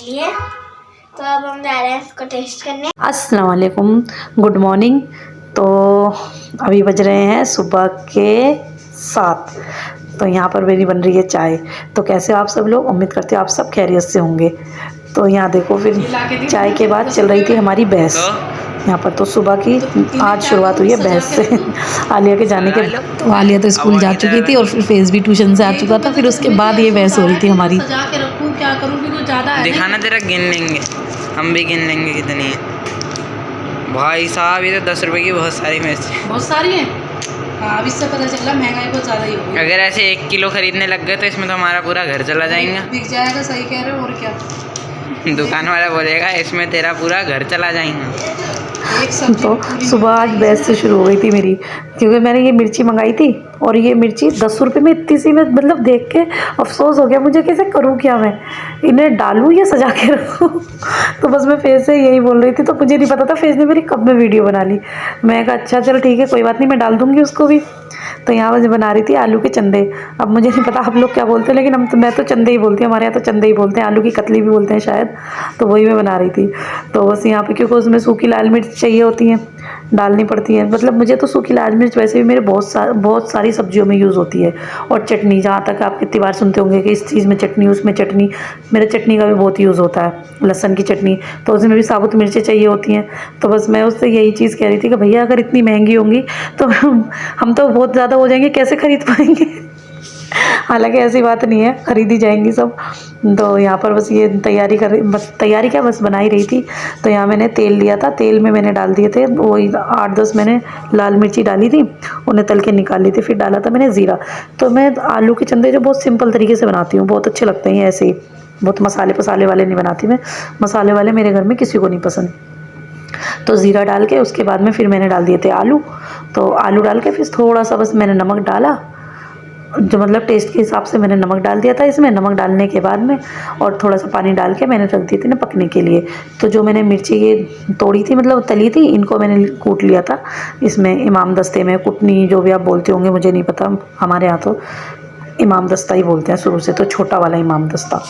लिए, तो अब हम जा रहे हैं इसको टेस्ट करने। अस्सलाम वालेकुम, गुड मॉर्निंग। तो अभी बज रहे हैं सुबह के 7। तो यहाँ पर मेरी बन रही है चाय। तो कैसे हो आप सब लोग? उम्मीद करते हो आप सब खैरियत से होंगे। तो यहाँ देखो, फिर चाय के बाद चल रही थी हमारी बहस यहाँ पर। तो सुबह की आज शुरुआत हुई है बहस से आलिया के जाने के। तो आलिया तो स्कूल जा चुकी थी और फिर फेस भी ट्यूशन से आ चुका था। फिर उसके बाद ये बहस हो रही थी हमारी। सजा के रखूं, क्या करूं, क्योंकि ज़्यादा है। दिखाना तेरा गिन लेंगे, हम भी गिन लेंगे कितनी है। भाई साहब ये तो 10 रुपए की बहुत सारी मिर्ची, बहुत सारी हैं। हाँ, अब इससे पता चल रहा महंगाई बहुत ज़्यादा ही हो गई। अगर ऐसे 1 किलो खरीदने लग गए तो इसमें तो हमारा पूरा घर चला जाएगा। बिक जाएगा, सही कह रहे हो। और क्या, दुकान वाला बोलेगा इसमें तेरा पूरा घर चला जाएगा। तो सुबह आज बहस से शुरू हो गई थी मेरी, क्योंकि मैंने ये मिर्ची मंगाई थी और ये मिर्ची 10 रुपये में इतनी सी, मैं मतलब देख के अफसोस हो गया मुझे, कैसे करूँ क्या मैं, इन्हें डालूँ या सजा के रखूँ। तो बस मैं फेस से यही बोल रही थी। तो मुझे नहीं पता था फेस ने मेरी कब में वीडियो बना ली। मैं कहा अच्छा चल ठीक है, कोई बात नहीं, मैं डाल दूँगी उसको भी। तो यहाँ मुझे बना रही थी आलू के चंदे। अब मुझे नहीं पता आप लोग क्या बोलते हैं, लेकिन मैं तो चंदे ही बोलती हूँ, हमारे यहाँ तो चंदे ही बोलते हैं, आलू की कतली भी बोलते हैं शायद। तो वही मैं बना रही थी। तो बस यहाँ पे क्योंकि उसमें सूखी लाल मिर्च चाहिए होती है, डालनी पड़ती है। मतलब मुझे तो सूखी लाल मिर्च वैसे भी मेरे बहुत सारी सब्जियों में यूज़ होती है। और चटनी, जहाँ तक आप कितनी बार सुनते होंगे कि इस चीज़ में चटनी, उसमें चटनी, मेरे चटनी का भी बहुत यूज़ होता है, लहसुन की चटनी। तो उसमें भी साबुत मिर्चें चाहिए होती हैं। तो बस मैं उससे यही चीज़ कह रही थी कि भैया अगर इतनी महंगी होंगी तो हम तो बहुत ज़्यादा हो जाएंगे, कैसे खरीद पाएंगे। हालांकि ऐसी बात नहीं है, खरीदी जाएंगी सब। तो यहाँ पर बस ये तैयारी क्या, बस बना ही रही थी। तो यहाँ मैंने तेल लिया था, तेल में मैंने डाल दिए थे वही 8-10 मैंने लाल मिर्ची डाली थी, उन्हें तल के निकाल ली थी। फिर डाला था मैंने ज़ीरा। तो मैं आलू के चंदे जो बहुत सिंपल तरीके से बनाती हूँ, बहुत अच्छे लगते हैं ऐसे ही, बहुत मसाले वाले नहीं बनाती मैं। मसाले वाले मेरे घर में किसी को नहीं पसंद। तो ज़ीरा डाल के उसके बाद में फिर मैंने डाल दिए थे आलू। तो आलू डाल के फिर थोड़ा सा बस मैंने नमक डाला, जो मतलब टेस्ट के हिसाब से मैंने नमक डाल दिया था इसमें। नमक डालने के बाद में और थोड़ा सा पानी डाल के मैंने रख दी थी ना पकने के लिए। तो जो मैंने मिर्ची ये तोड़ी थी, मतलब तली थी, इनको मैंने कूट लिया था इसमें इमाम दस्ते में, कुटनी जो भी आप बोलते होंगे, मुझे नहीं पता, हमारे यहाँ तो इमाम दस्ता ही बोलते हैं शुरू से, तो छोटा वाला इमाम दस्ता।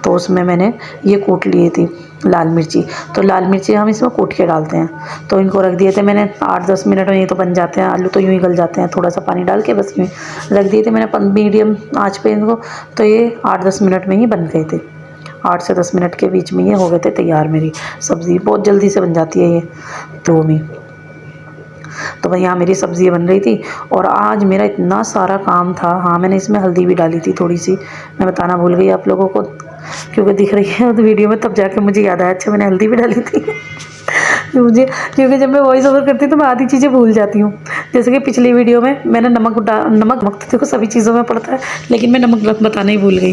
तो उसमें मैंने ये कूट लिए थी लाल मिर्ची। तो लाल मिर्ची हम इसमें कूट के डालते हैं। तो इनको रख दिए थे मैंने 8-10 मिनट में, ये तो बन जाते हैं, आलू तो यूँ ही गल जाते हैं, थोड़ा सा पानी डाल के बस यूँ रख दिए थे मैंने मीडियम आँच पे इनको। तो ये 8-10 मिनट में ही बन गए थे, 8 से 10 मिनट के बीच में ये हो गए थे तैयार। मेरी सब्ज़ी बहुत जल्दी से बन जाती है ये 2 में। तो भाई यहाँ मेरी सब्ज़ी बन रही थी और आज मेरा इतना सारा काम था। हाँ, मैंने इसमें हल्दी भी डाली थी थोड़ी सी, मैं बताना भूल गई आप लोगों को, क्योंकि दिख रही है तो वीडियो में, तब जाके मुझे याद आया अच्छा मैंने हल्दी भी डाली थी। क्योंकि जब मैं वॉइस ओवर करती हूँ तो मैं आधी चीज़ें भूल जाती हूँ। जैसे कि पिछली वीडियो में मैंने नमक तो देखो सभी चीज़ों में पड़ता है, लेकिन मैं नमक बताना ही भूल गई।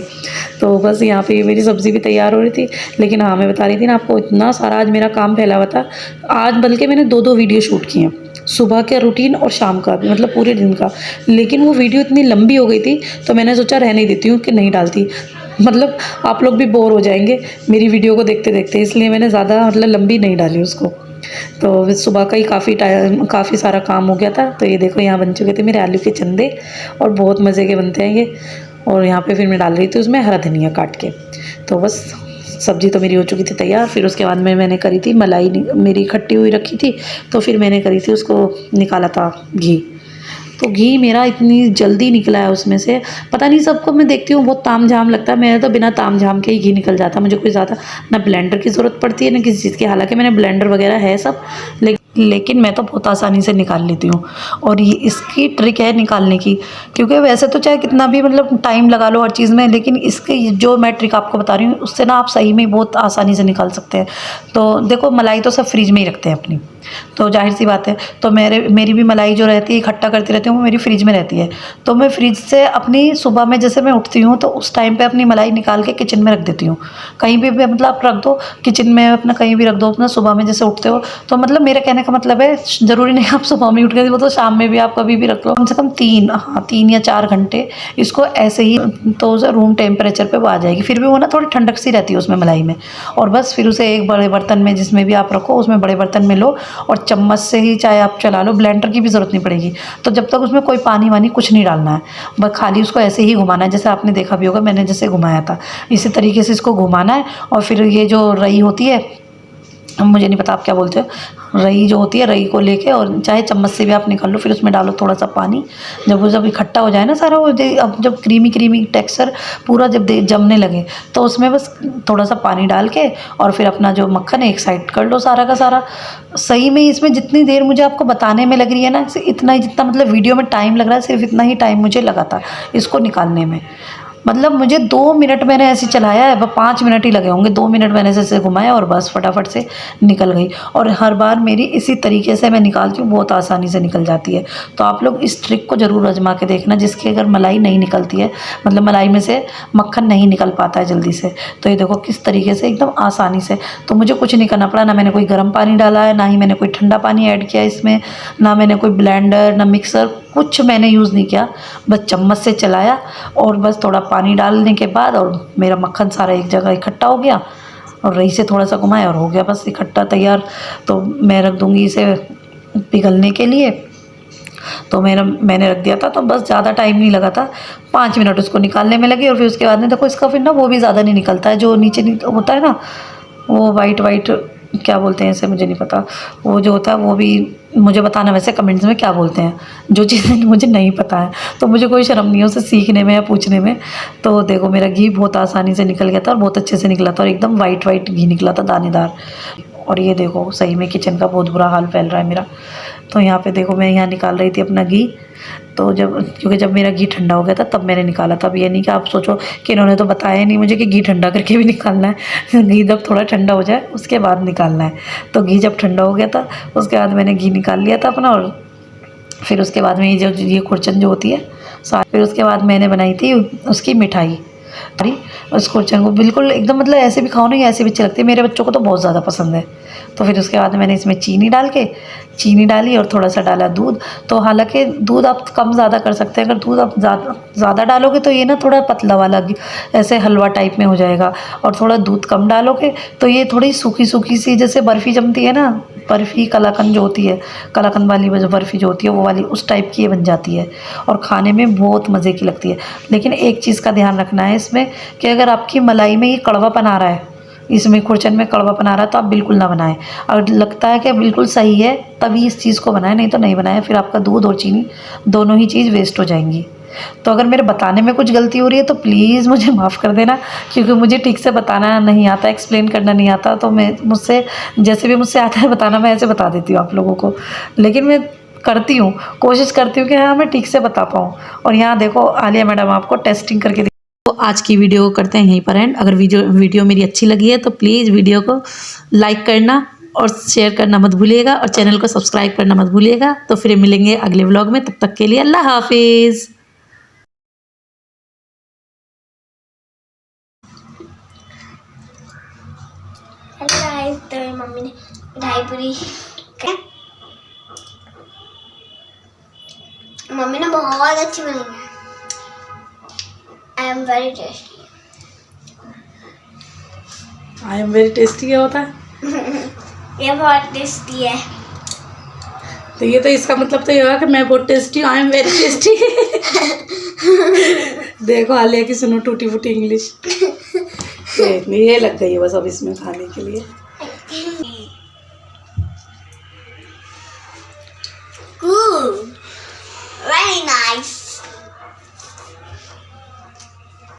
तो बस यहाँ पे मेरी सब्ज़ी भी तैयार हो रही थी। लेकिन हाँ, मैं बता रही थी ना आपको, इतना सारा आज मेरा काम फैला हुआ था। आज बल्कि मैंने 2-2 वीडियो शूट किए हैं, सुबह का रूटीन और शाम का भी, मतलब पूरे दिन का। लेकिन वो वीडियो इतनी लंबी हो गई थी तो मैंने सोचा रहने ही देती हूँ, कि नहीं डालती, मतलब आप लोग भी बोर हो जाएंगे मेरी वीडियो को देखते देखते, इसलिए मैंने ज़्यादा मतलब लंबी नहीं डाली उसको। तो सुबह का ही काफ़ी सारा काम हो गया था। तो ये देखो यहाँ बन चुके थे मेरे आलू के चंदे और बहुत मज़े के बनते हैं ये। और यहाँ पे फिर मैं डाल रही थी उसमें हरा धनिया काट के। तो बस सब्ज़ी तो मेरी हो चुकी थी तैयार। फिर उसके बाद में मैंने करी थी मलाई, मेरी खट्टी हुई रखी थी, तो फिर मैंने करी थी उसको, निकाला था घी। तो घी मेरा इतनी जल्दी निकला है उसमें से, पता नहीं, सबको मैं देखती हूँ बहुत ताम झाम लगता है, मेरा तो बिना ताम झाम के ही घी निकल जाता है। मुझे कोई ज़्यादा ना ब्लेंडर की ज़रूरत पड़ती है ना किसी चीज़ की, हालांकि मैंने ब्लेंडर वगैरह है सब, लेकिन मैं तो बहुत आसानी से निकाल लेती हूँ। और ये इसकी ट्रिक है निकालने की, क्योंकि वैसे तो चाहे कितना भी मतलब टाइम लगा लो हर चीज़ में, लेकिन इसके जो मैं ट्रिक आपको बता रही हूँ उससे ना आप सही में बहुत आसानी से निकाल सकते हैं। तो देखो, मलाई तो सब फ्रिज में ही रखते हैं अपनी, तो जाहिर सी बात है। तो मेरी भी मलाई जो रहती है इकट्ठा करती रहती हूँ, वो मेरी फ्रिज में रहती है। तो मैं फ्रिज से अपनी सुबह में जैसे मैं उठती हूँ तो उस टाइम पे अपनी मलाई निकाल के किचन में रख देती हूँ। कहीं भी मतलब आप रख दो किचन में, अपना कहीं भी रख दो अपना, सुबह में जैसे उठते हो। तो मतलब मेरे कहने का मतलब है ज़रूरी नहीं आप सुबह में उठ गए, वो तो शाम में भी आप कभी भी रख लो, कम से कम 3 या 4 घंटे इसको ऐसे ही, तो रूम टेम्परेचर पे वो आ जाएगी। फिर भी वो ना थोड़ी ठंडक सी रहती है उसमें मलाई में। और बस फिर उसे एक बड़े बर्तन में, जिसमें भी आप रखो उसमें बड़े बर्तन में लो और चम्मच से ही चाहे आप चला लो, ब्लेंडर की भी ज़रूरत नहीं पड़ेगी। तो जब तक उसमें कोई पानी वानी कुछ नहीं डालना है, बस खाली उसको ऐसे ही घुमाना है, जैसे आपने देखा भी होगा मैंने जैसे घुमाया था, इसी तरीके से इसको घुमाना है। और फिर ये जो रई होती है, मुझे नहीं पता आप क्या बोलते हो, रई जो होती है, रई को लेके और चाहे चम्मच से भी आप निकाल लो, फिर उसमें डालो थोड़ा सा पानी। जब इकट्ठा हो जाए ना सारा, वो अब जब क्रीमी टेक्सचर पूरा जब जमने लगे, तो उसमें बस थोड़ा सा पानी डाल के और फिर अपना जो मक्खन है एक साइड कर लो सारा का सारा। सही में इसमें जितनी देर मुझे आपको बताने में लग रही है ना, इतना ही जितना मतलब वीडियो में टाइम लग रहा है, सिर्फ इतना ही टाइम मुझे लगा था इसको निकालने में। मतलब मुझे 2 मिनट मैंने ऐसे चलाया है, 5 मिनट ही लगे होंगे, 2 मिनट मैंने ऐसे घुमाया और बस फटाफट से निकल गई। और हर बार मेरी इसी तरीके से मैं निकालती हूँ, बहुत आसानी से निकल जाती है। तो आप लोग इस ट्रिक को ज़रूर आजमा के देखना, जिसकी अगर मलाई नहीं निकलती है, मतलब मलाई में से मक्खन नहीं निकल पाता है जल्दी से। तो ये देखो किस तरीके से एकदम आसानी से। तो मुझे कुछ नहीं करना पड़ा, ना मैंने कोई गर्म पानी डाला है, ना ही मैंने कोई ठंडा पानी ऐड किया इसमें, ना मैंने कोई ब्लेंडर, ना मिक्सर, कुछ मैंने यूज़ नहीं किया। बस चम्मच से चलाया और बस थोड़ा पानी डालने के बाद और मेरा मक्खन सारा एक जगह इकट्ठा हो गया और रही से थोड़ा सा घुमाया और हो गया बस इकट्ठा तैयार। तो मैं रख दूँगी इसे पिघलने के लिए। तो मैंने रख दिया था, तो बस ज़्यादा टाइम नहीं लगा था, 5 मिनट उसको निकालने में लगे। और फिर उसके बाद में देखो इसका फिर ना वो भी ज़्यादा नहीं निकलता है, जो नीचे होता है ना, वो वाइट क्या बोलते हैं इसे, मुझे नहीं पता, वो जो होता है वो भी मुझे बताना वैसे कमेंट्स में क्या बोलते हैं, जो चीज़ें मुझे नहीं पता है। तो मुझे कोई शर्म नहीं है उसे सीखने में या पूछने में। तो देखो मेरा घी बहुत आसानी से निकल गया था और बहुत अच्छे से निकला था और एकदम वाइट घी निकला था, दानेदार। और ये देखो सही में किचन का बहुत बुरा हाल फैल रहा है मेरा। तो यहाँ पे देखो मैं यहाँ निकाल रही थी अपना घी, तो क्योंकि जब मेरा घी ठंडा हो गया था तब मैंने निकाला था। अब ये नहीं कि आप सोचो कि इन्होंने तो बताया नहीं मुझे कि घी ठंडा करके भी निकालना है। घी जब थोड़ा ठंडा हो जाए उसके बाद निकालना है। तो घी जब ठंडा हो गया था उसके बाद मैंने घी निकाल लिया था अपना। और फिर उसके बाद में ये खुरचन जो होती है, फिर उसके बाद मैंने बनाई थी उसकी मिठाई। अरे उस खुरचन को बिल्कुल एकदम मतलब ऐसे भी खाओ नहीं, ऐसे भी अच्छी लगती है, मेरे बच्चों को तो बहुत ज़्यादा पसंद है। तो फिर उसके बाद मैंने इसमें चीनी डाली और थोड़ा सा डाला दूध। तो हालांकि दूध आप कम ज़्यादा कर सकते हैं, अगर दूध आप ज़्यादा डालोगे तो ये ना थोड़ा पतला वाला ऐसे हलवा टाइप में हो जाएगा, और थोड़ा दूध कम डालोगे तो ये थोड़ी सूखी सी, जैसे बर्फ़ी जमती है ना, बर्फ़ी कलाकंद जो होती है, कलाकंद वाली बर्फ़ी जो होती है वो वाली, उस टाइप की ये बन जाती है और खाने में बहुत मज़े की लगती है। लेकिन एक चीज़ का ध्यान रखना है इसमें कि अगर आपकी मलाई में ये कड़वापन आ रहा है, इसमें खुरचन में कड़वापन आ रहा है, तो आप बिल्कुल ना बनाएं। अगर लगता है कि बिल्कुल सही है तभी इस चीज़ को बनाएं, नहीं तो नहीं बनाएं, फिर आपका दूध और चीनी दोनों ही चीज़ वेस्ट हो जाएंगी। तो अगर मेरे बताने में कुछ गलती हो रही है तो प्लीज़ मुझे माफ़ कर देना, क्योंकि मुझे ठीक से बताना नहीं आता, एक्सप्लेन करना नहीं आता। तो मुझसे जैसे भी मुझसे आता है बताना, मैं ऐसे बता देती हूँ आप लोगों को। लेकिन मैं करती हूँ, कोशिश करती हूँ कि हाँ मैं ठीक से बता पाऊँ। और यहाँ देखो आलिया मैडम आपको टेस्टिंग करके। तो आज की वीडियो को करते हैं यहीं पर एंड। अगर वीडियो मेरी अच्छी लगी है तो प्लीज़ वीडियो को लाइक करना और शेयर करना मत भूलिएगा और चैनल को सब्सक्राइब करना मत भूलिएगा। तो फिर मिलेंगे अगले व्लॉग में, तब तक के लिए अल्लाह हाफिज़। हेलो गाइस, तो मेरी मम्मी ने मिठाई पूरी मम्मी ने बहुत अच्छी बनाई है। I am very tasty. I am very tasty क्या होता है? ये बहुत टेस्टी है। तो ये तो इसका मतलब तो ये होगा कि मैं बहुत टेस्टी हूँ, आई एम वेरी टेस्टी। देखो आलिया की सुनो टूटी फूटी इंग्लिश। ये लग गई है बस अब इसमें खाने के लिए।